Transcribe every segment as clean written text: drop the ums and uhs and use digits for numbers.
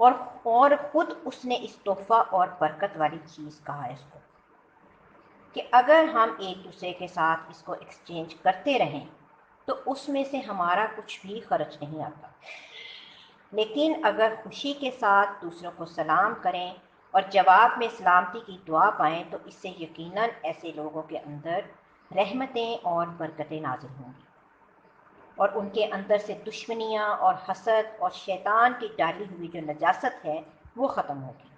اور خود اس نے اس تحفہ اور برکت والی چیز کہا ہے اس کو کہ اگر ہم ایک دوسرے کے ساتھ اس کو ایکسچینج کرتے رہیں تو اس میں سے ہمارا کچھ بھی خرچ نہیں آتا، لیکن اگر خوشی کے ساتھ دوسروں کو سلام کریں اور جواب میں سلامتی کی دعا پائیں تو اس سے یقیناً ایسے لوگوں کے اندر رحمتیں اور برکتیں نازل ہوں گی اور ان کے اندر سے دشمنیاں اور حسد اور شیطان کی ڈالی ہوئی جو نجاست ہے وہ ختم ہوگی۔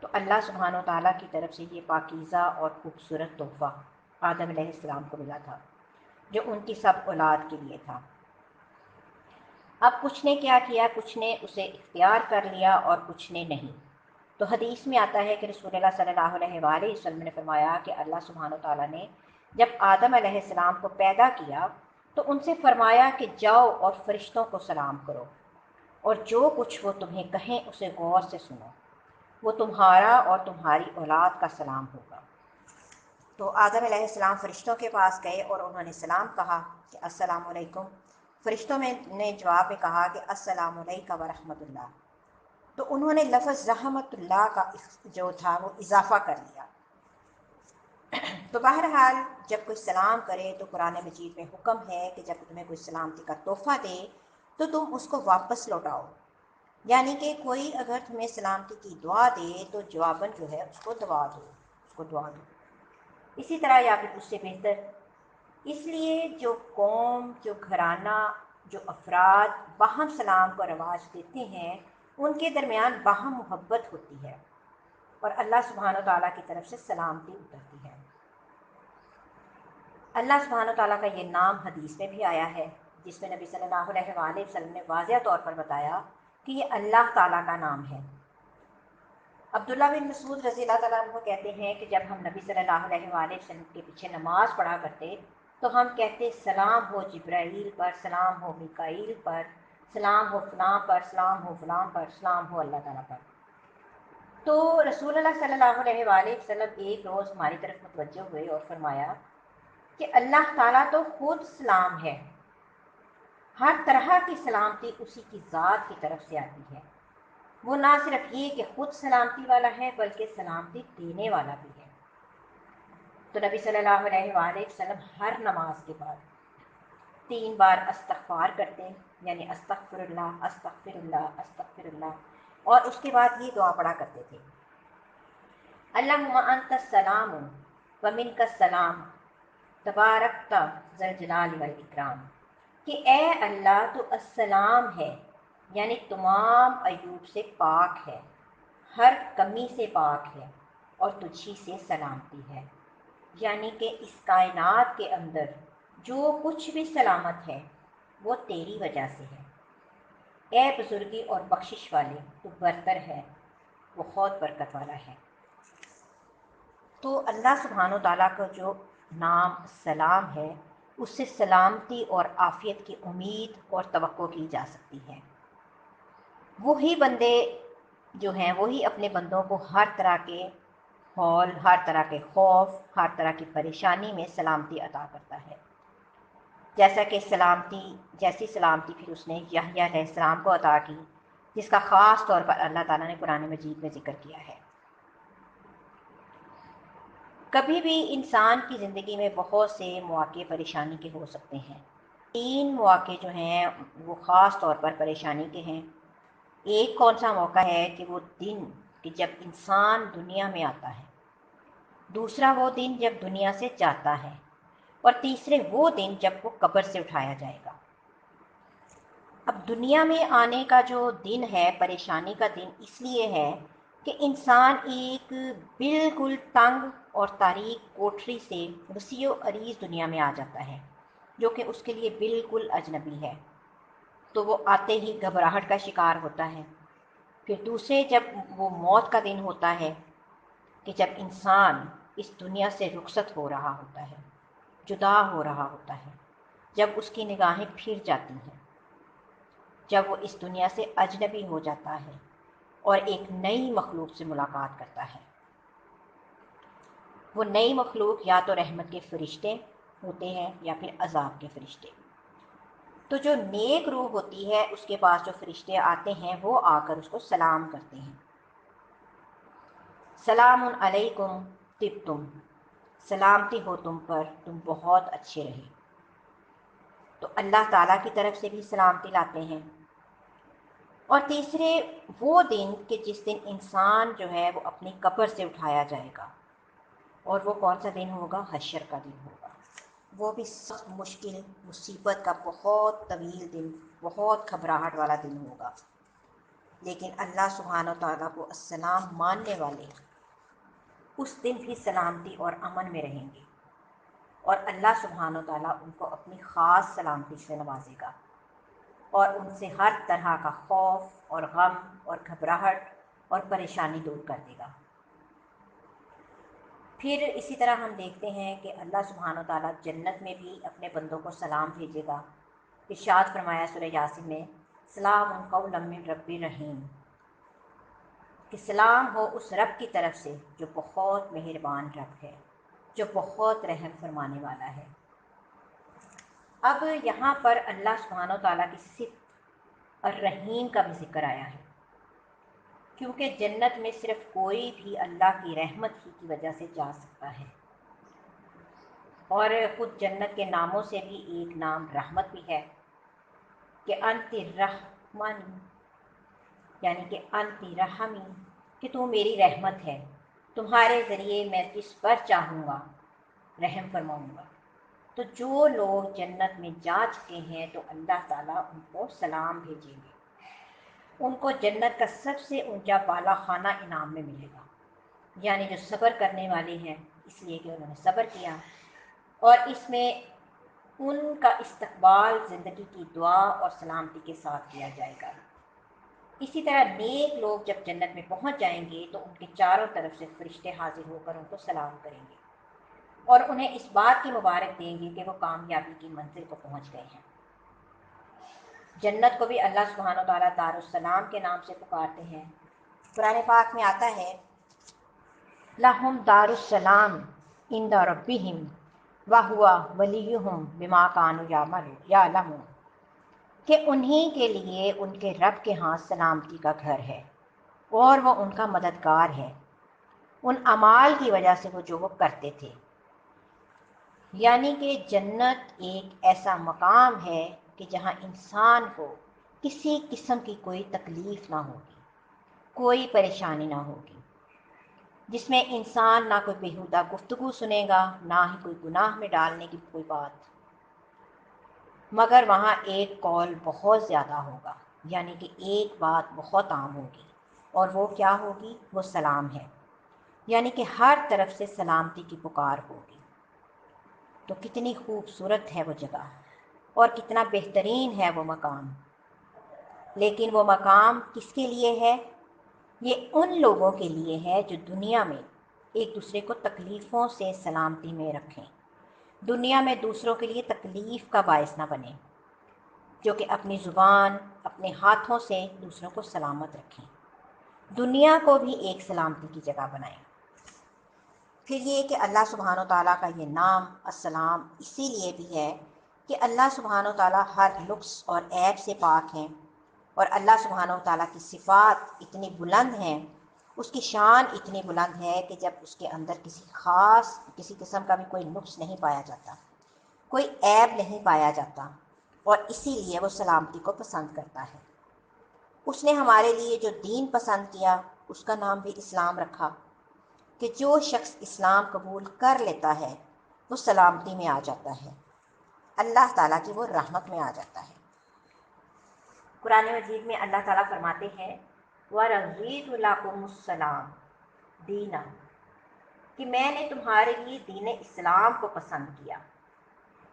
تو اللہ سبحانہ و تعالیٰ کی طرف سے یہ پاکیزہ اور خوبصورت تحفہ آدم علیہ السلام کو ملا تھا جو ان کی سب اولاد کے لیے تھا۔ اب کچھ نے کیا کیا، کچھ نے اسے اختیار کر لیا اور کچھ نے نہیں۔ تو حدیث میں آتا ہے کہ رسول اللہ صلی اللہ علیہ وآلہ وسلم نے فرمایا کہ اللہ سبحانہ و تعالیٰ نے جب آدم علیہ السلام کو پیدا کیا تو ان سے فرمایا کہ جاؤ اور فرشتوں کو سلام کرو اور جو کچھ وہ تمہیں کہیں اسے غور سے سنو، وہ تمہارا اور تمہاری اولاد کا سلام ہوگا۔ تو آدم علیہ السلام فرشتوں کے پاس گئے اور انہوں نے سلام کہا کہ السلام علیکم۔ فرشتوں میں نے جواب میں کہا کہ السلام علیکم ورحمۃ اللہ۔ تو انہوں نے لفظ رحمت اللہ کا جو تھا وہ اضافہ کر لیا۔ تو بہرحال جب کوئی سلام کرے تو قرآن مجید میں حکم ہے کہ جب تمہیں کوئی سلامتی کا تحفہ دے تو تم اس کو واپس لوٹاؤ، یعنی کہ کوئی اگر تمہیں سلامتی کی دعا دے تو جواباً جو ہے اس کو دعا دو، اسی طرح یا پھر اس سے بہتر۔ اس لیے جو قوم، جو گھرانہ، جو افراد باہم سلام کو رواج دیتے ہیں ان کے درمیان باہم محبت ہوتی ہے اور اللہ سبحانہ و تعالیٰ کی طرف سے سلامتی اترتی ہے۔ اللہ سبحانہ و تعالیٰ کا یہ نام حدیث میں بھی آیا ہے جس میں نبی صلی اللہ علیہ وآلہ وسلم نے واضح طور پر بتایا کہ یہ اللہ تعالیٰ کا نام ہے۔ عبداللہ بن مسعود رضی اللہ تعالیٰ عنہ کہتے ہیں کہ جب ہم نبی صلی اللہ علیہ وآلہ وسلم کے پیچھے نماز پڑھا کرتے تو ہم کہتے سلام ہو جبرائیل پر، سلام ہو میکائیل پر، سلام ہو فلاں پر، سلام ہو فلاں پر، سلام ہو اللہ تعالیٰ پر۔ تو رسول اللہ صلی اللہ علیہ وآلہ وسلم ایک روز ہماری طرف متوجہ ہوئے اور فرمایا کہ اللہ تعالیٰ تو خود سلام ہے، ہر طرح کی سلامتی اسی کی ذات کی طرف سے آتی ہے، وہ نہ صرف یہ کہ خود سلامتی والا ہے بلکہ سلامتی دینے والا بھی ہے۔ تو نبی صلی اللہ علیہ وآلہ وسلم ہر نماز کے بعد 3 بار استغفار کرتے، یعنی استغفر اللہ استغفر اللہ استغفر اللہ، اور اس کے بعد یہ دعا پڑھا کرتے تھے اللہم انت السلام ومنک السلام تبارکت ذی الجلال والاکرام، کہ اے اللہ تو السلام ہے، یعنی تمام عیوب سے پاک ہے، ہر کمی سے پاک ہے، اور تجھی سے سلامتی ہے، یعنی کہ اس کائنات کے اندر جو کچھ بھی سلامت ہے وہ تیری وجہ سے ہے۔ اے بزرگی اور بخشش والے تو برتر ہے، بہت برکت والا ہے۔ تو اللہ سبحانہ و تعالیٰ کا جو نام سلام ہے اس سے سلامتی اور عافیت کی امید اور توقع کی جا سکتی ہے۔ وہی بندے جو ہیں وہی اپنے بندوں کو ہر طرح کے ہول، ہر طرح کے خوف، ہر طرح کی پریشانی میں سلامتی عطا کرتا ہے، جیسا کہ جیسی سلامتی پھر اس نے یحییٰ علیہ السلام کو عطا کی، جس کا خاص طور پر اللہ تعالیٰ نے قرآن مجید میں ذکر کیا ہے۔ کبھی بھی انسان کی زندگی میں بہت سے مواقع پریشانی کے ہو سکتے ہیں۔ 3 مواقع جو ہیں وہ خاص طور پر پریشانی کے ہیں۔ ایک کون سا موقع ہے کہ وہ دن کہ جب انسان دنیا میں آتا ہے، دوسرا وہ دن جب دنیا سے جاتا ہے، اور تیسرے وہ دن جب وہ قبر سے اٹھایا جائے گا۔ اب دنیا میں آنے کا جو دن ہے، پریشانی کا دن اس لیے ہے کہ انسان ایک بالکل تنگ اور تاریک کوٹھری سے وسیع و عریض دنیا میں آ جاتا ہے جو کہ اس کے لیے بالکل اجنبی ہے، تو وہ آتے ہی گھبراہٹ کا شکار ہوتا ہے۔ پھر دوسرے جب وہ موت کا دن ہوتا ہے کہ جب انسان اس دنیا سے رخصت ہو رہا ہوتا ہے، جدا ہو رہا ہوتا ہے، جب اس کی نگاہیں پھر جاتی ہیں، جب وہ اس دنیا سے اجنبی ہو جاتا ہے اور ایک نئی مخلوق سے ملاقات کرتا ہے۔ وہ نئی مخلوق یا تو رحمت کے فرشتے ہوتے ہیں یا پھر عذاب کے فرشتے۔ تو جو نیک روح ہوتی ہے اس کے پاس جو فرشتے آتے ہیں وہ آ کر اس کو سلام کرتے ہیں، سلام علیکم طبتم، سلامتی ہو تم پر، تم بہت اچھے رہے۔ تو اللہ تعالیٰ کی طرف سے بھی سلامتی لاتے ہیں۔ اور تیسرے وہ دن کہ جس دن انسان جو ہے وہ اپنی قبر سے اٹھایا جائے گا، اور وہ کون سا دن ہوگا؟ حشر کا دن ہوگا۔ وہ بھی سخت مشکل مصیبت کا بہت طویل دن، بہت گھبراہٹ والا دن ہوگا، لیکن اللہ سبحانہ و تعالیٰ کو السلام ماننے والے اس دن بھی سلامتی اور امن میں رہیں گے، اور اللہ سبحانہ و تعالیٰ ان کو اپنی خاص سلامتی سے نوازے گا اور ان سے ہر طرح کا خوف اور غم اور گھبراہٹ اور پریشانی دور کر دے گا۔ پھر اسی طرح ہم دیکھتے ہیں کہ اللہ سبحانہ و تعالیٰ جنت میں بھی اپنے بندوں کو سلام بھیجے گا۔ ارشاد فرمایا سورہ یاسین میں، سلام قولا من رب رحیم، کہ سلام ہو اس رب کی طرف سے جو بہت مہربان رب ہے، جو بہت رحم فرمانے والا ہے۔ اب یہاں پر اللہ سبحانہ و تعالیٰ کی صفت الرحیم کا بھی ذکر آیا ہے، کیونکہ جنت میں صرف کوئی بھی اللہ کی رحمت ہی کی وجہ سے جا سکتا ہے، اور خود جنت کے ناموں سے بھی ایک نام رحمت بھی ہے، کہ انت الرحمن، یعنی کہ انت رحمی، کہ تو میری رحمت ہے، تمہارے ذریعے میں جس پر چاہوں گا رحم فرماؤں گا۔ تو جو لوگ جنت میں جا چکے ہیں تو اللہ تعالیٰ ان کو سلام بھیجیں گے، ان کو جنت کا سب سے اونچا بالا خانہ انعام میں ملے گا، یعنی جو صبر کرنے والے ہیں، اس لیے کہ انہوں نے صبر کیا، اور اس میں ان کا استقبال زندگی کی دعا اور سلامتی کے ساتھ کیا جائے گا۔ اسی طرح نیک لوگ جب جنت میں پہنچ جائیں گے تو ان کے چاروں طرف سے فرشتے حاضر ہو کر ان کو سلام کریں گے اور انہیں اس بات کی مبارک دیں گے کہ وہ کامیابی کی منزل کو پہنچ گئے ہیں۔ جنت کو بھی اللہ سبحانہ و تعالیٰ دار السلام کے نام سے پکارتے ہیں۔ قرآن پاک میں آتا ہے، لہم دار السلام عند ربہم وہو ولیہم بما کانوا یعلمون، کہ انہی کے لیے ان کے رب کے ہاں سلامتی کا گھر ہے اور وہ ان کا مددگار ہے ان اعمال کی وجہ سے جو وہ کرتے تھے۔ یعنی کہ جنت ایک ایسا مقام ہے کہ جہاں انسان کو کسی قسم کی کوئی تکلیف نہ ہوگی، کوئی پریشانی نہ ہوگی، جس میں انسان نہ کوئی بیہودہ گفتگو سنے گا، نہ ہی کوئی گناہ میں ڈالنے کی کوئی بات، مگر وہاں ایک قول بہت زیادہ ہوگا، یعنی کہ ایک بات بہت عام ہوگی، اور وہ کیا ہوگی؟ وہ سلام ہے، یعنی کہ ہر طرف سے سلامتی کی پکار ہوگی۔ تو کتنی خوبصورت ہے وہ جگہ اور کتنا بہترین ہے وہ مقام، لیکن وہ مقام کس کے لیے ہے؟ یہ ان لوگوں کے لیے ہے جو دنیا میں ایک دوسرے کو تکلیفوں سے سلامتی میں رکھیں، دنیا میں دوسروں کے لیے تکلیف کا باعث نہ بنے، جو کہ اپنی زبان، اپنے ہاتھوں سے دوسروں کو سلامت رکھیں، دنیا کو بھی ایک سلامتی کی جگہ بنائیں۔ پھر یہ کہ اللہ سبحانہ و تعالیٰ کا یہ نام السلام اسی لیے بھی ہے کہ اللہ سبحانہ و تعالیٰ ہر نقص اور عیب سے پاک ہیں، اور اللہ سبحانہ و تعالیٰ کی صفات اتنی بلند ہیں، اس کی شان اتنی بلند ہے کہ جب اس کے اندر کسی قسم کا بھی کوئی نقص نہیں پایا جاتا، کوئی عیب نہیں پایا جاتا، اور اسی لیے وہ سلامتی کو پسند کرتا ہے۔ اس نے ہمارے لیے جو دین پسند کیا اس کا نام بھی اسلام رکھا، کہ جو شخص اسلام قبول کر لیتا ہے وہ سلامتی میں آ جاتا ہے، اللہ تعالیٰ کی وہ رحمت میں آ جاتا ہے۔ قرآن مجید میں اللہ تعالیٰ فرماتے ہیں، وَرَضِيتُ لَكُمُ السَّلَامَ دِينًا، کہ میں نے تمہارے لیے دین اسلام کو پسند کیا،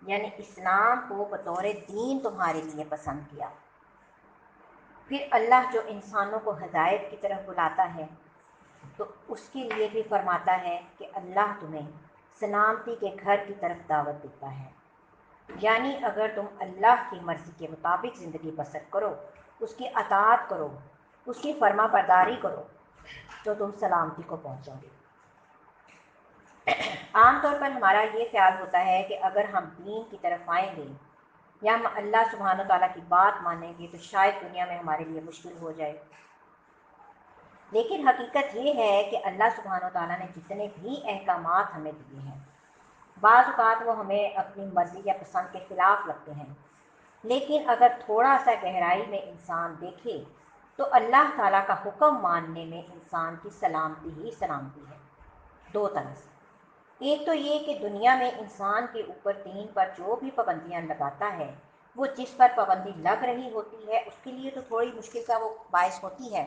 یعنی اسلام کو بطور دین تمہارے لیے پسند کیا۔ پھر اللہ جو انسانوں کو ہدایت کی طرف بلاتا ہے تو اس کے لیے بھی فرماتا ہے کہ اللہ تمہیں سلامتی کے گھر کی طرف دعوت دیتا ہے، یعنی اگر تم اللہ کی مرضی کے مطابق زندگی بسر کرو، اس کی اطاعت کرو، اس کی فرما برداری کرو، تو تم سلامتی کو پہنچو گے۔ عام طور پر ہمارا یہ خیال ہوتا ہے کہ اگر ہم دین کی طرف آئیں گے، یا ہم اللہ سبحانہ تعالیٰ کی بات مانیں گے تو شاید دنیا میں ہمارے لیے مشکل ہو جائے۔ لیکن حقیقت یہ ہے کہ اللہ سبحانہ تعالیٰ نے جتنے بھی احکامات ہمیں دیے ہیں، بعض اوقات وہ ہمیں اپنی مرضی یا پسند کے خلاف لگتے ہیں، لیکن اگر تھوڑا سا گہرائی میں انسان دیکھے تو اللہ تعالیٰ کا حکم ماننے میں انسان کی سلامتی ہی سلامتی ہے، دو طرح سے۔ ایک تو یہ کہ دنیا میں انسان کے اوپر دین پر جو بھی پابندیاں لگاتا ہے، وہ جس پر پابندی لگ رہی ہوتی ہے اس کے لیے تو تھوڑی مشکل کا وہ باعث ہوتی ہے،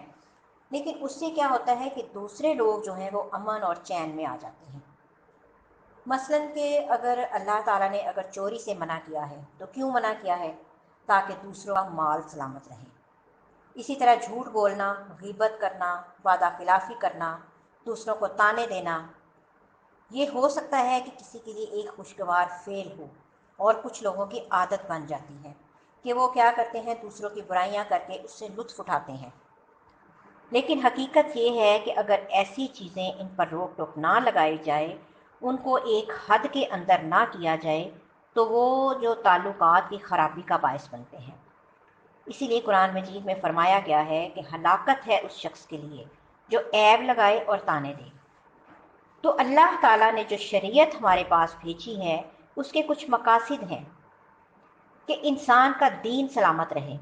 لیکن اس سے کیا ہوتا ہے کہ دوسرے لوگ جو ہیں وہ امن اور چین میں آ جاتے ہیں۔ مثلاً کہ اگر اللہ تعالیٰ نے اگر چوری سے منع کیا ہے تو کیوں منع کیا ہے؟ تاکہ دوسروں کا مال سلامت رہے۔ اسی طرح جھوٹ بولنا، غیبت کرنا، وعدہ خلافی کرنا، دوسروں کو طعنے دینا، یہ ہو سکتا ہے کہ کسی کے لیے ایک خوشگوار فعل ہو، اور کچھ لوگوں کی عادت بن جاتی ہے کہ وہ کیا کرتے ہیں، دوسروں کی برائیاں کر کے اس سے لطف اٹھاتے ہیں۔ لیکن حقیقت یہ ہے کہ اگر ایسی چیزیں ان پر روک ٹوک نہ لگائی جائے، ان کو ایک حد کے اندر نہ کیا جائے، تو وہ جو تعلقات کی خرابی کا باعث بنتے ہیں۔ اسی لیے قرآن مجید میں فرمایا گیا ہے کہ ہلاکت ہے اس شخص کے لیے جو عیب لگائے اور طعنے دے۔ تو اللہ تعالیٰ نے جو شریعت ہمارے پاس بھیجی ہے اس کے کچھ مقاصد ہیں کہ انسان کا دین سلامت رہے،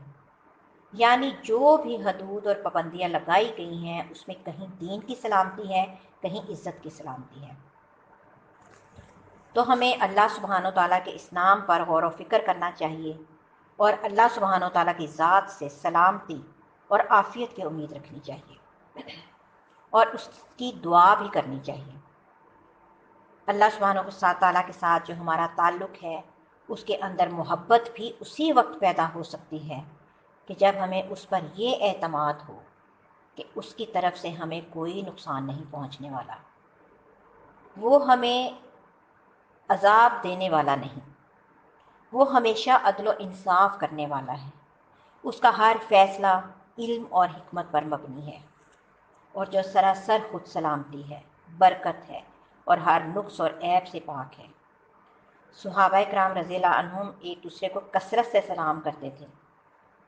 یعنی جو بھی حدود اور پابندیاں لگائی گئی ہیں اس میں کہیں دین کی سلامتی ہے، کہیں عزت کی سلامتی ہے۔ تو ہمیں اللہ سبحانہ و تعالیٰ کے اس نام پر غور و فکر کرنا چاہیے، اور اللہ سبحانہ و تعالیٰ کی ذات سے سلامتی اور عافیت کی امید رکھنی چاہیے، اور اس کی دعا بھی کرنی چاہیے۔ اللہ سبحانہ و تعالیٰ کے ساتھ جو ہمارا تعلق ہے اس کے اندر محبت بھی اسی وقت پیدا ہو سکتی ہے کہ جب ہمیں اس پر یہ اعتماد ہو کہ اس کی طرف سے ہمیں کوئی نقصان نہیں پہنچنے والا، وہ ہمیں عذاب دینے والا نہیں، وہ ہمیشہ عدل و انصاف کرنے والا ہے، اس کا ہر فیصلہ علم اور حکمت پر مبنی ہے، اور جو سراسر خود سلامتی ہے، برکت ہے، اور ہر نقص اور عیب سے پاک ہے۔ صحابہ کرام رضی اللہ عنہم ایک دوسرے کو کثرت سے سلام کرتے تھے،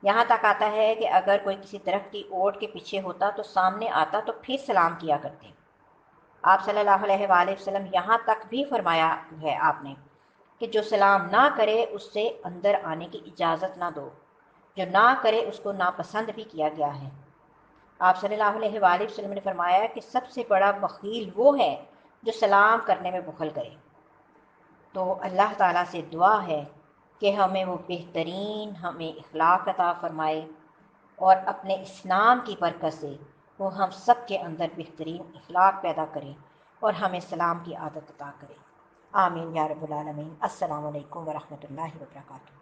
یہاں تک آتا ہے کہ اگر کوئی کسی درخت کی اوٹ کے پیچھے ہوتا تو سامنے آتا تو پھر سلام کیا کرتے۔ آپ صلی اللہ علیہ وآلہ وسلم یہاں تک بھی فرمایا ہے آپ نے کہ جو سلام نہ کرے اس سے اندر آنے کی اجازت نہ دو، جو نہ کرے اس کو ناپسند بھی کیا گیا ہے۔ آپ صلی اللہ علیہ وآلہ وسلم نے فرمایا کہ سب سے بڑا بخیل وہ ہے جو سلام کرنے میں بخل کرے۔ تو اللہ تعالیٰ سے دعا ہے کہ ہمیں وہ بہترین ہمیں اخلاق عطا فرمائے، اور اپنے اسلام کی برکت سے وہ ہم سب کے اندر بہترین اخلاق پیدا کرے اور ہمیں سلام کی عادت عطا کرے۔ آمین یا رب العالمین۔ السلام علیکم ورحمۃ اللہ وبرکاتہ۔